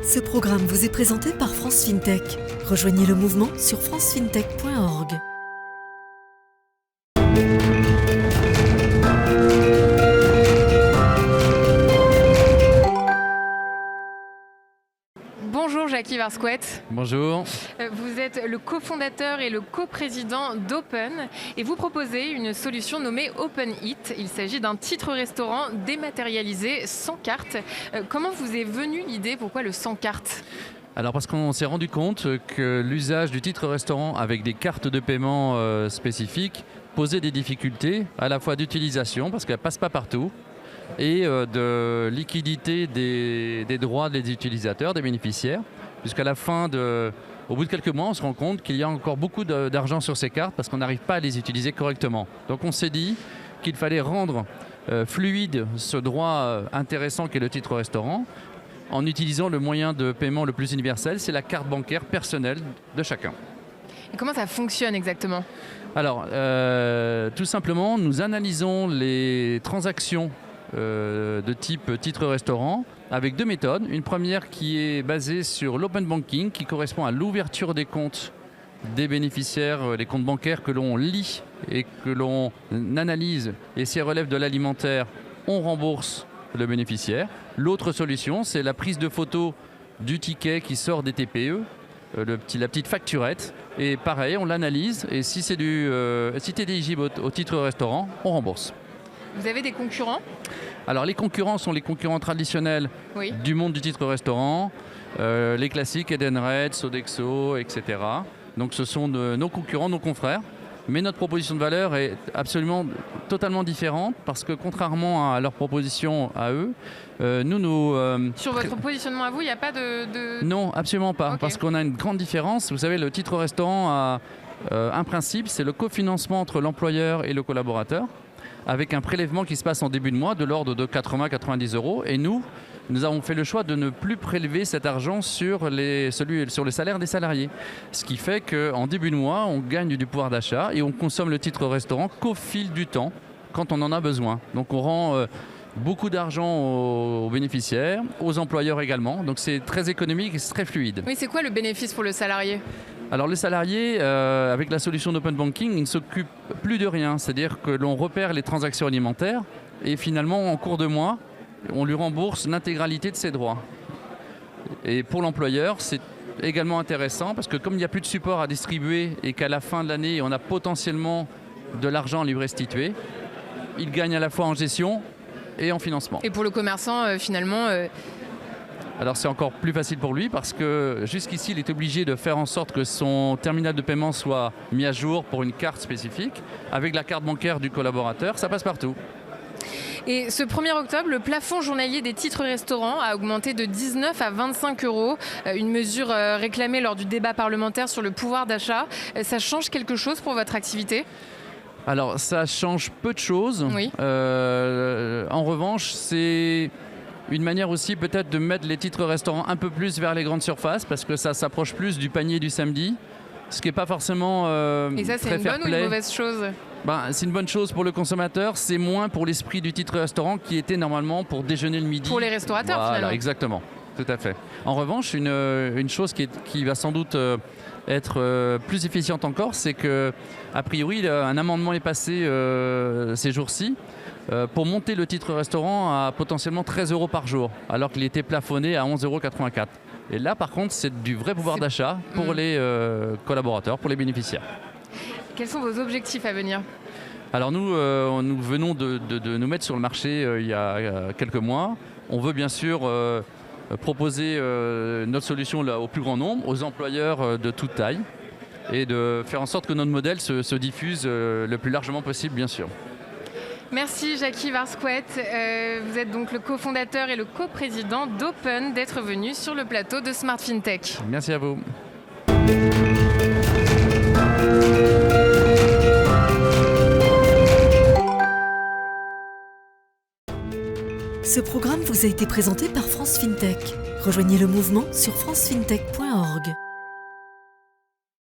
Ce programme vous est présenté par France FinTech. Rejoignez le mouvement sur francefintech.org. Bonjour Jackie Varsquet. Bonjour. Vous êtes le cofondateur et le coprésident d'Open et vous proposez une solution nommée Open Eat. Il s'agit d'un titre restaurant dématérialisé sans carte. Comment vous est venue l'idée? Pourquoi le sans carte? Alors parce qu'on s'est rendu compte que l'usage du titre restaurant avec des cartes de paiement spécifiques posait des difficultés à la fois d'utilisation parce qu'elle ne passe pas partout et de liquidité des droits des utilisateurs, des bénéficiaires, puisqu'à la fin au bout de quelques mois, on se rend compte qu'il y a encore beaucoup d'argent sur ces cartes parce qu'on n'arrive pas à les utiliser correctement. Donc on s'est dit qu'il fallait rendre fluide ce droit intéressant qu'est le titre restaurant en utilisant le moyen de paiement le plus universel, c'est la carte bancaire personnelle de chacun. Et comment ça fonctionne exactement? Alors, tout simplement, nous analysons les transactions de type titre restaurant avec deux méthodes. Une première qui est basée sur l'open banking, qui correspond à l'ouverture des comptes des bénéficiaires, les comptes bancaires que l'on lit et que l'on analyse, et si elles relèvent de l'alimentaire, on rembourse le bénéficiaire. L'autre solution, c'est la prise de photo du ticket qui sort des TPE, la petite facturette, et pareil, on l'analyse, et si c'est si tu es éligible au titre restaurant, on rembourse. Vous avez des concurrents? Alors les concurrents sont les concurrents traditionnels du monde du titre restaurant, les classiques Edenred, Sodexo, etc. Donc ce sont nos concurrents, nos confrères. Mais notre proposition de valeur est absolument totalement différente parce que contrairement à leur proposition à eux, Sur votre positionnement à vous, il n'y a pas de... Non, absolument pas. Okay. Parce qu'on a une grande différence. Vous savez, le titre restaurant a un principe, c'est le cofinancement entre l'employeur et le collaborateur, avec un prélèvement qui se passe en début de mois de l'ordre de 80-90 €. Et nous avons fait le choix de ne plus prélever cet argent sur le salaire des salariés. Ce qui fait qu'en début de mois, on gagne du pouvoir d'achat et on consomme le titre restaurant qu'au fil du temps, quand on en a besoin. Donc on rend beaucoup d'argent aux bénéficiaires, aux employeurs également. Donc c'est très économique et c'est très fluide. Oui, c'est quoi le bénéfice pour le salarié ? Alors le salarié, avec la solution d'Open Banking, il ne s'occupe plus de rien. C'est-à-dire que l'on repère les transactions alimentaires et finalement, en cours de mois, on lui rembourse l'intégralité de ses droits. Et pour l'employeur, c'est également intéressant parce que comme il n'y a plus de support à distribuer et qu'à la fin de l'année, on a potentiellement de l'argent à lui restituer, il gagne à la fois en gestion et en financement. Et pour le commerçant, finalement... Alors c'est encore plus facile pour lui parce que jusqu'ici, il est obligé de faire en sorte que son terminal de paiement soit mis à jour pour une carte spécifique. Avec la carte bancaire du collaborateur, ça passe partout. Et ce 1er octobre, le plafond journalier des titres restaurants a augmenté de 19 à 25 €, une mesure réclamée lors du débat parlementaire sur le pouvoir d'achat. Ça change quelque chose pour votre activité ? Alors ça change peu de choses. Oui. En revanche, c'est une manière aussi peut-être de mettre les titres restaurants un peu plus vers les grandes surfaces parce que ça s'approche plus du panier du samedi, ce qui n'est pas forcément Et ça, c'est très une bonne fair-play. ou une mauvaise chose ? C'est une bonne chose pour le consommateur, c'est moins pour l'esprit du titre restaurant qui était normalement pour déjeuner le midi. Pour les restaurateurs, voilà, finalement. Exactement, tout à fait. En revanche, une chose qui va sans doute être plus efficiente encore, c'est que a priori, un amendement est passé ces jours-ci pour monter le titre restaurant à potentiellement 13 € par jour, alors qu'il était plafonné à 11,84 €. Et là, par contre, c'est du vrai pouvoir d'achat pour les collaborateurs, pour les bénéficiaires. Quels sont vos objectifs à venir ? Alors nous venons de nous mettre sur le marché il y a quelques mois. On veut bien sûr proposer notre solution là, au plus grand nombre, aux employeurs de toute taille, et de faire en sorte que notre modèle se diffuse le plus largement possible, bien sûr. Merci Jackie Varsquet. Vous êtes donc le cofondateur et le coprésident d'Open, d'être venu sur le plateau de Smart FinTech. Merci à vous. Ce programme vous a été présenté par France FinTech. Rejoignez le mouvement sur francefintech.org.